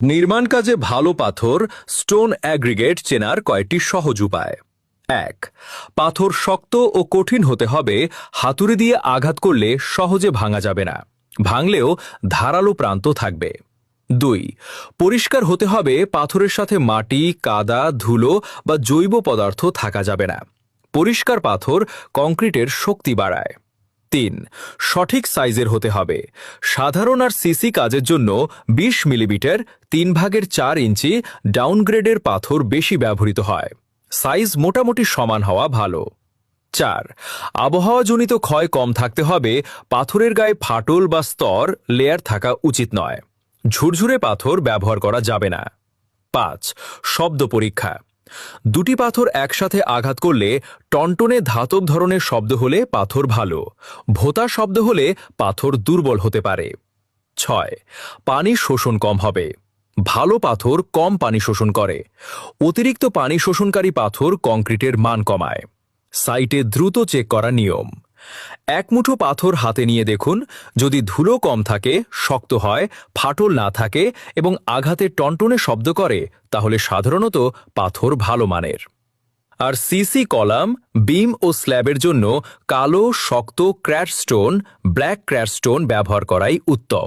নির্মাণ কাজে ভালো পাথর স্টোন অ্যাগ্রিগেট চেনার কয়েকটি সহজ উপায়। ১. পাথর শক্ত ও কঠিন হতে হবে, হাতুড়ি দিয়ে আঘাত করলে সহজে ভাঙা যাবে না, ভাঙলেও ধারালো প্রান্ত থাকবে। ২. পরিষ্কার হতে হবে, পাথরের সাথে মাটি, কাদা, ধুলো বা জৈব পদার্থ থাকা যাবে না। পরিষ্কার পাথর কংক্রিটের শক্তি বাড়ায়। ৩. সঠিক সাইজের হতে হবে। সাধারণ আর সিসি কাজের জন্য ২০ মিলিমিটার ৩/৪ ইঞ্চি ডাউনগ্রেডের পাথর বেশি ব্যবহৃত হয়। সাইজ মোটামুটি সমান হওয়া ভালো। ৪. আবহাওয়াজনিত ক্ষয় কম থাকতে হবে, পাথরের গায়ে ফাটল বা স্তর লেয়ার থাকা উচিত নয়। ঝুরঝুরে পাথর ব্যবহার করা যাবে না। ৫. শব্দ পরীক্ষা। দুটি পাথর একসাথে আঘাত করলে টনটনে ধাতব ধরনের শব্দ হলে পাথর ভালো, ভোঁতা শব্দ হলে পাথর দুর্বল হতে পারে। ৬. পানি শোষণ কম হবে। ভালো পাথর কম পানি শোষণ করে। অতিরিক্ত পানি শোষণকারী পাথর কংক্রিটের মান কমায়। সাইটে দ্রুত চেক করা নিয়ম। এক মুঠো পাথর হাতে নিয়ে দেখুন, যদি ধুলো কম থাকে, শক্ত হয়, ফাটল না থাকে এবং আঘাতে টনটনে শব্দ করে, তাহলে সাধারণত পাথর ভালো মানের। আর সিসি কলাম, বিম ও স্ল্যাবের জন্য কালো শক্ত crash stone, black crash stone ব্যবহার করাই উত্তম।